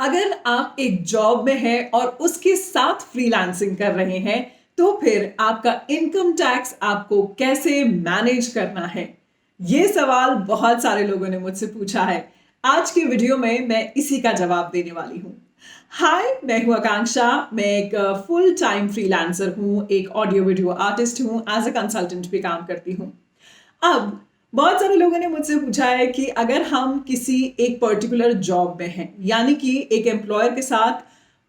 अगर आप एक जॉब में हैं और उसके साथ फ्रीलांसिंग कर रहे हैं तो फिर आपका इनकम टैक्स आपको कैसे मैनेज करना है, ये सवाल बहुत सारे लोगों ने मुझसे पूछा है। आज की वीडियो में मैं इसी का जवाब देने वाली हूँ। हाय, मैं हूँ आकांक्षा। मैं एक फुल टाइम फ्रीलांसर हूँ, एक ऑडियो वीडियो आर्टिस्ट हूँ, एज अ कंसल्टेंट भी काम करती हूँ। अब बहुत सारे लोगों ने मुझसे पूछा है कि अगर हम किसी एक पर्टिकुलर जॉब में हैं, यानी कि एक एम्प्लॉयर के साथ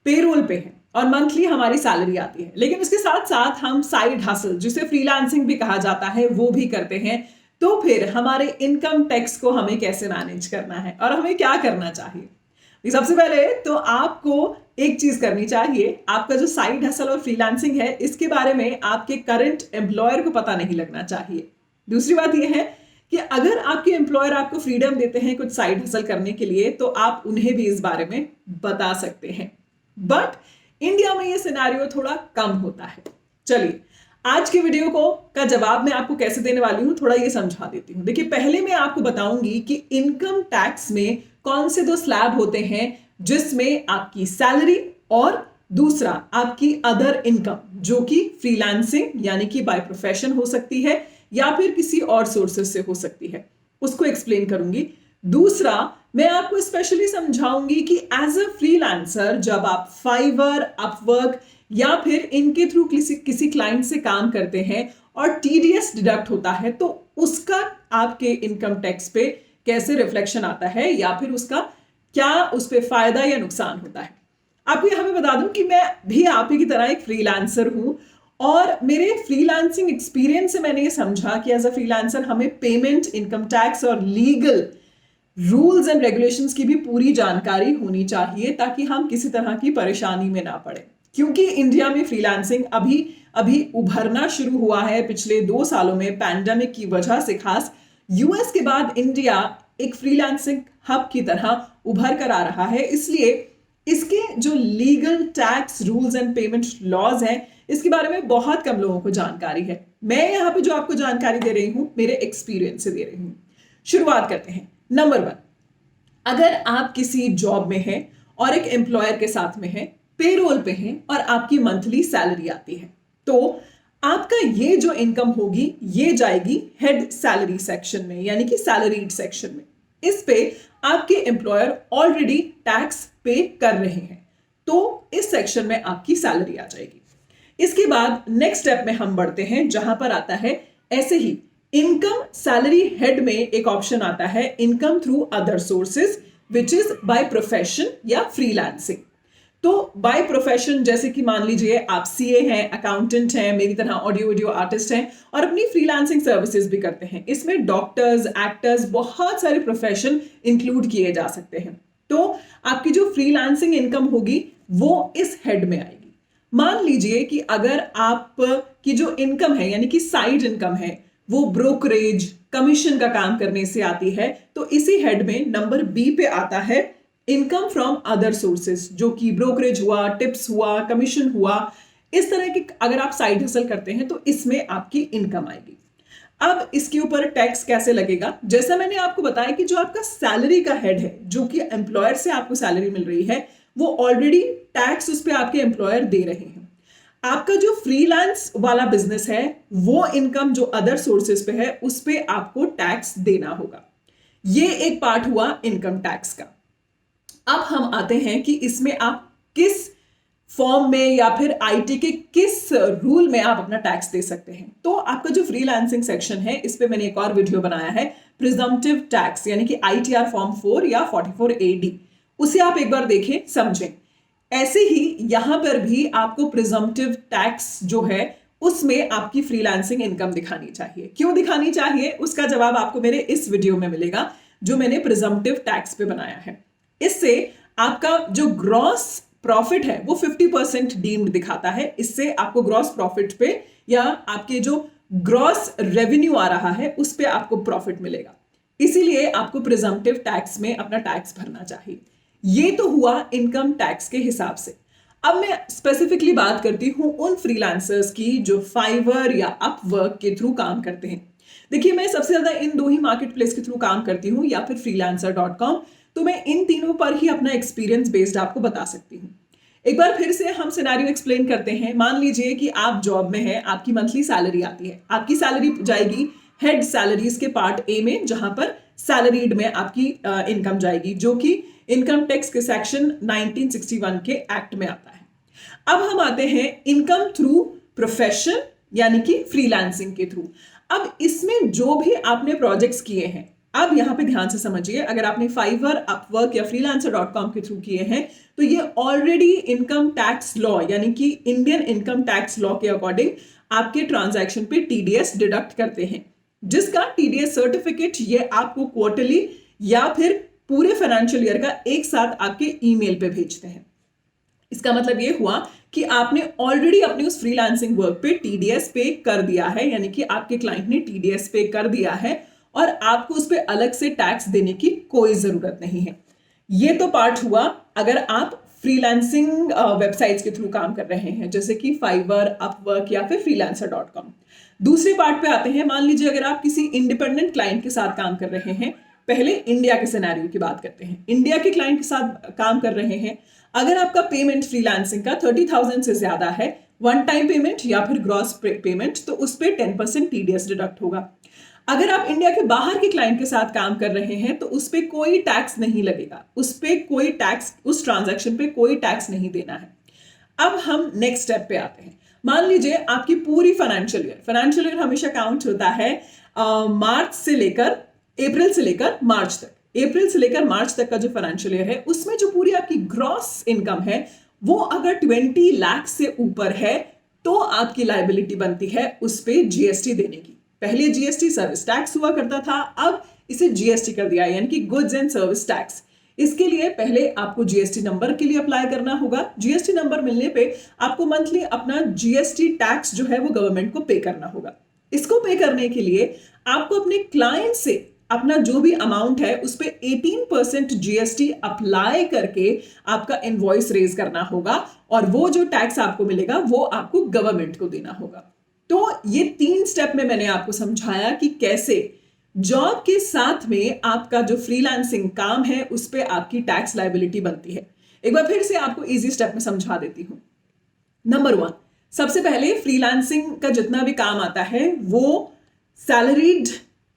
पेरोल पे हैं और मंथली हमारी सैलरी आती है, लेकिन उसके साथ साथ हम साइड हसल, जिसे फ्रीलांसिंग भी कहा जाता है, वो भी करते हैं, तो फिर हमारे इनकम टैक्स को हमें कैसे मैनेज करना है और हमें क्या करना चाहिए। सबसे पहले तो आपको एक चीज करनी चाहिए। आपका जो साइड हसल और फ्रीलांसिंग है, इसके बारे में आपके करंट एम्प्लॉयर को पता नहीं लगना चाहिए। दूसरी बात यह है कि अगर आपके एम्प्लॉयर आपको फ्रीडम देते हैं कुछ साइड हसल करने के लिए, तो आप उन्हें भी इस बारे में बता सकते हैं। बट इंडिया में यह सिनेरियो थोड़ा कम होता है। चलिए, आज की वीडियो का जवाब मैं आपको कैसे देने वाली हूं, थोड़ा ये समझा देती हूं। देखिए, पहले मैं आपको बताऊंगी कि इनकम टैक्स में कौन से दो स्लैब होते हैं, जिसमें आपकी सैलरी और दूसरा आपकी अदर इनकम, जो कि फ्रीलांसिंग यानी कि बाय प्रोफेशन हो सकती है या फिर किसी और सोर्सेज से हो सकती है, उसको एक्सप्लेन करूंगी। दूसरा, मैं आपको स्पेशली समझाऊंगी कि एज अ फ्रीलांसर जब आप फाइवर, अपवर्क या फिर इनके थ्रू किसी क्लाइंट से काम करते हैं और टीडीएस डिडक्ट होता है, तो उसका आपके इनकम टैक्स पे कैसे रिफ्लेक्शन आता है या फिर उसका क्या उस पर फायदा या नुकसान होता है। आपको यहां पे बता दूं कि मैं भी आप ही की तरह एक फ्रीलांसर हूं और मेरे फ्रीलांसिंग एक्सपीरियंस से मैंने ये समझा कि एज अ फ्रीलांसर हमें पेमेंट, इनकम टैक्स और लीगल रूल्स एंड रेगुलेशंस की भी पूरी जानकारी होनी चाहिए, ताकि हम किसी तरह की परेशानी में ना पड़े। क्योंकि इंडिया में फ्रीलांसिंग अभी अभी उभरना शुरू हुआ है पिछले 2 सालों में, पैंडेमिक की वजह से खास। यूएस के बाद इंडिया एक फ्रीलांसिंग हब की तरह उभर कर आ रहा है, इसलिए इसके जो legal tax rules and payment laws हैं, इसके बारे में बहुत कम लोगों को जानकारी है। मैं यहाँ पे जो आपको जानकारी दे रही हूं, मेरे एक्सपीरियंस से दे रही हूं। शुरुआत करते हैं। नंबर 1, अगर आप किसी जॉब में हैं और एक एम्प्लॉयर के साथ में हैं, पेरोल पे हैं और आपकी मंथली सैलरी आती है, तो आपका ये जो इनकम होगी ये जाएगी हेड सैलरी सेक्शन में, यानी कि सैलरीड सेक्शन में। इस पे आपके एम्प्लॉयर ऑलरेडी टैक्स पे कर रहे हैं, तो इस सेक्शन में आपकी सैलरी आ जाएगी। इसके बाद नेक्स्ट स्टेप में हम बढ़ते हैं, जहां पर आता है ऐसे ही इनकम सैलरी हेड में एक ऑप्शन आता है income through other sources, which is by profession या फ्रीलांसिंग। तो बाय प्रोफेशन, जैसे कि मान लीजिए आप सीए हैं, अकाउंटेंट हैं, मेरी तरह ऑडियो वीडियो आर्टिस्ट हैं और अपनी फ्रीलांसिंग सर्विसेज भी करते हैं। इसमें डॉक्टर्स, एक्टर्स, बहुत सारे प्रोफेशन इंक्लूड किए जा सकते हैं। तो आपकी जो फ्रीलांसिंग इनकम होगी वो इस हेड में आएगी। मान लीजिए कि अगर आप की जो इनकम है, यानी कि साइड इनकम है, वो ब्रोकरेज, कमीशन का काम करने से आती है, तो इसी हेड में नंबर बी पे आता है इनकम फ्रॉम अदर सोर्सेज, जो कि ब्रोकरेज हुआ, टिप्स हुआ, कमीशन हुआ। इस तरह की अगर आप साइड हसल करते हैं तो इसमें आपकी इनकम आएगी। अब इसके ऊपर टैक्स कैसे लगेगा? जैसा मैंने आपको बताया कि जो आपका सैलरी का हेड है, जो कि एम्प्लॉयर से आपको सैलरी मिल रही है, वो ऑलरेडी टैक्स उस पर आपके एम्प्लॉयर दे रहे हैं। आपका जो फ्रीलांस वाला बिजनेस है, वो इनकम जो अदर सोर्सेज पे है, उस पे आपको टैक्स देना होगा। ये एक पार्ट हुआ इनकम टैक्स का। अब हम आते हैं कि इसमें आप किस फॉर्म में या फिर आईटी के किस रूल में आप अपना टैक्स दे सकते हैं। तो आपका जो फ्रीलांसिंग सेक्शन है, इस पे मैंने एक और वीडियो बनाया है, प्रिजम्पटिव टैक्स, यानी कि आईटीआर फॉर्म 4 या 44AD, उसे आप एक बार देखें, समझें। ऐसे ही यहां पर भी आपको प्रिजम्पटिव टैक्स जो है, उसमें आपकी फ्रीलांसिंग इनकम दिखानी चाहिए। क्यों दिखानी चाहिए, उसका जवाब आपको मेरे इस वीडियो में मिलेगा, जो मैंने प्रिजम्पटिव टैक्स पे बनाया है। इससे आपका जो ग्रॉस प्रॉफिट है वो 50% डीम्ड दिखाता है। इससे आपको ग्रॉस प्रॉफिट पे या आपके जो ग्रॉस रेवेन्यू आ रहा है उस पे आपको प्रॉफिट मिलेगा। इसीलिए आपको प्रिजम्पटिव टैक्स में अपना टैक्स भरना चाहिए। ये तो हुआ इनकम टैक्स के हिसाब से। अब मैं स्पेसिफिकली बात करती हूं उन फ्रीलांसर्स की जो फाइवर या अपवर्क के थ्रू काम करते हैं। देखिए, मैं सबसे ज्यादा इन दो ही मार्केट प्लेस के थ्रू काम करती हूं, या फिर freelancer.com, तो मैं इन तीनों पर ही अपना एक्सपीरियंस बेस्ड आपको बता सकती हूँ। एक बार फिर से हम सिनेरियो एक्सप्लेन करते हैं। मान लीजिए कि आप जॉब में हैं, आपकी मंथली सैलरी आती है, आपकी सैलरी जाएगी हेड सैलरीज के पार्ट ए में, जहां पर सैलरीड में आपकी इनकम जाएगी, जो कि इनकम टैक्स के सेक्शन 1961 के एक्ट में आता है। अब हम आते हैं इनकम थ्रू प्रोफेशन यानी कि फ्रीलांसिंग के थ्रू। अब इसमें जो भी आपने प्रोजेक्ट्स किए हैं, अब यहां पे ध्यान से समझिए, अगर आपने फाइवर, अपवर्क या freelancer.com के थ्रू किए हैं तो ये ऑलरेडी इनकम टैक्स लॉ यानी कि इंडियन इनकम टैक्स लॉ के अकॉर्डिंग आपके ट्रांजैक्शन पे टीडीएस डिडक्ट करते हैं, जिसका टीडीएस सर्टिफिकेट ये आपको क्वार्टरली या फिर पूरे फाइनेंशियल ईयर का एक साथ आपके ईमेल पे भेजते हैं। इसका मतलब ये हुआ कि आपने ऑलरेडी अपने उस फ्रीलांसिंग वर्क पे टीडीएस पे कर दिया है, यानी कि आपके क्लाइंट ने टीडीएस पे कर दिया है और आपको उस पर अलग से टैक्स देने की कोई जरूरत नहीं है। ये तो पार्ट हुआ अगर आप फ्रीलांसिंग वेबसाइट्स के थ्रू काम कर रहे हैं, जैसे कि फाइवर, अपवर्क या फिर freelancer.com। दूसरे पार्ट पे आते हैं। मान लीजिए अगर आप किसी इंडिपेंडेंट क्लाइंट के साथ काम कर रहे हैं, पहले इंडिया के सिनेरियो की बात करते हैं। इंडिया के क्लाइंट के साथ काम कर रहे हैं, अगर आपका पेमेंट फ्रीलांसिंग का 30,000 से ज्यादा है, वन टाइम पेमेंट या फिर ग्रॉस पेमेंट, तो उस पर 10% टीडीएस डिडक्ट होगा। अगर आप इंडिया के बाहर के क्लाइंट के साथ काम कर रहे हैं तो उस पर कोई टैक्स नहीं लगेगा, उस पर कोई टैक्स, उस ट्रांजैक्शन पे कोई टैक्स नहीं देना है। अब हम नेक्स्ट स्टेप पे आते हैं। मान लीजिए आपकी पूरी फाइनेंशियल ईयर हमेशा काउंट होता है मार्च से लेकर अप्रैल से लेकर मार्च तक। अप्रैल से लेकर मार्च तक का जो फाइनेंशियल ईयर है, उसमें जो पूरी आपकी ग्रॉस इनकम है वो अगर 20 लाख से ऊपर है तो आपकी लायबिलिटी बनती है उस पर जीएसटी देने की। पहले जीएसटी सर्विस टैक्स हुआ करता था, अब इसे जीएसटी कर दिया, यानी कि गुड्स एंड सर्विस टैक्स। इसके लिए पहले आपको जीएसटी नंबर के लिए अप्लाई करना होगा। जीएसटी नंबर मिलने पे आपको मंथली अपना जीएसटी टैक्स जो है वो गवर्नमेंट को पे करना होगा। इसको पे करने के लिए आपको अपने क्लाइंट से अपना जो भी अमाउंट है उस पर 18% जीएसटी अप्लाई करके आपका इनवॉइस रेज करना होगा और वो जो टैक्स आपको मिलेगा वो आपको गवर्नमेंट को देना होगा। तो ये 3 स्टेप में मैंने आपको समझाया कि कैसे जॉब के साथ में आपका जो फ्रीलांसिंग काम है उस पे आपकी टैक्स लायबिलिटी बनती है। एक बार फिर से आपको इजी स्टेप में समझा देती हूं। नंबर 1, सबसे पहले फ्रीलांसिंग का जितना भी काम आता है वो सैलरीड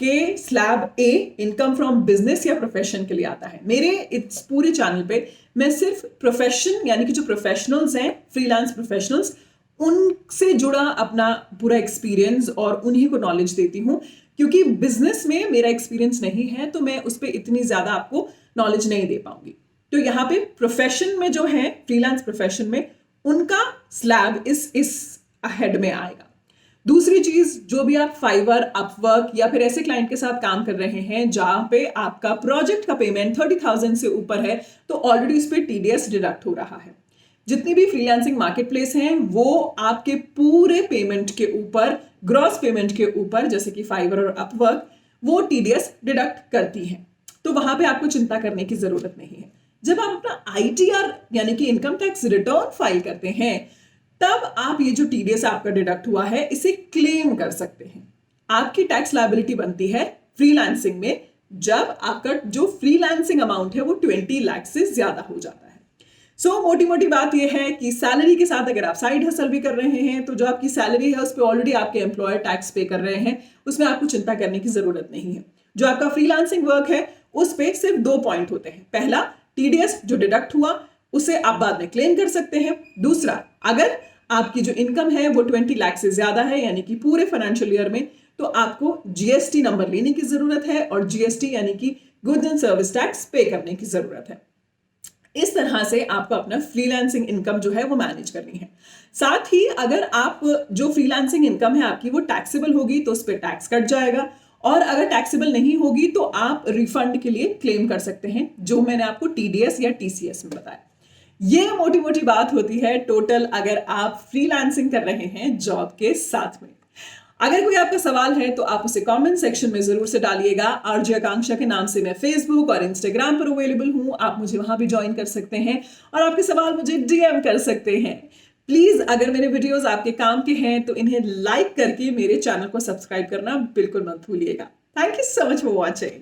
के slab A income from business या प्रोफेशन के लिए आता है। मेरे इस पूरे चैनल पे मैं सिर्फ प्रोफेशन यानी कि जो प्रोफेशनल्स हैं, फ्रीलांस प्रोफेशनल्स, उनसे जुड़ा अपना पूरा एक्सपीरियंस और उन्हीं को नॉलेज देती हूं, क्योंकि बिजनेस में मेरा एक्सपीरियंस नहीं है तो मैं उस पर इतनी ज्यादा आपको नॉलेज नहीं दे पाऊंगी। तो यहाँ पे प्रोफेशन में जो है, फ्रीलांस प्रोफेशन में, उनका स्लैब इस हेड में आएगा। दूसरी चीज, जो भी आप फाइवर, अपवर्क या फिर ऐसे क्लाइंट के साथ काम कर रहे हैं जहां पे आपका प्रोजेक्ट का पेमेंट 30,000 से ऊपर है तो ऑलरेडी उस पर टीडीएस डिडक्ट हो रहा है। जितनी भी फ्रीलांसिंग मार्केट प्लेस हैं वो आपके पूरे पेमेंट के ऊपर, ग्रॉस पेमेंट के ऊपर, जैसे कि फाइवर और अपवर्क, वो टीडीएस डिडक्ट करती हैं। तो वहां पे आपको चिंता करने की जरूरत नहीं है। जब आप अपना आईटीआर यानी कि इनकम टैक्स रिटर्न फाइल करते हैं तब आप ये जो टीडीएस आपका डिडक्ट हुआ है इसे क्लेम कर सकते हैं। आपकी टैक्स लायबिलिटी बनती है फ्रीलांसिंग में जब आपका जो फ्रीलांसिंग अमाउंट है वो 20 लाख से ज्यादा हो जाता है। मोटी मोटी बात यह है कि सैलरी के साथ अगर आप साइड हसल भी कर रहे हैं तो जो आपकी सैलरी है उस पर ऑलरेडी आपके एम्प्लॉयर टैक्स पे कर रहे हैं, उसमें आपको चिंता करने की जरूरत नहीं है। जो आपका फ्रीलांसिंग वर्क है उस पे सिर्फ 2 पॉइंट होते हैं। पहला, टीडीएस जो डिडक्ट हुआ उसे आप बाद में क्लेम कर सकते हैं। दूसरा, अगर आपकी जो इनकम है वो 20 लाख से ज्यादा है यानी कि पूरे फाइनेंशियल ईयर में, तो आपको जीएसटी नंबर लेने की जरूरत है और जीएसटी यानी कि गुड्स एंड सर्विस टैक्स पे करने की जरूरत है। इस तरह से आपको अपना फ्रीलांसिंग इनकम जो है वो मैनेज करनी है। साथ ही अगर आप जो फ्रीलांसिंग इनकम है आपकी वो टैक्सेबल होगी तो उस पर टैक्स कट जाएगा, और अगर टैक्सेबल नहीं होगी तो आप रिफंड के लिए क्लेम कर सकते हैं, जो मैंने आपको टीडीएस या टीसीएस में बताया। ये मोटी मोटी बात होती है टोटल अगर आप फ्रीलांसिंग कर रहे हैं जॉब के साथ में। अगर कोई आपका सवाल है तो आप उसे कमेंट सेक्शन में जरूर से डालिएगा। आरजे आकांक्षा के नाम से मैं फेसबुक और इंस्टाग्राम पर अवेलेबल हूं, आप मुझे वहां भी ज्वाइन कर सकते हैं और आपके सवाल मुझे डीएम कर सकते हैं। प्लीज अगर मेरे वीडियोस आपके काम के हैं तो इन्हें लाइक करके मेरे चैनल को सब्सक्राइब करना बिल्कुल मत भूलिएगा। Thank you so much for watching.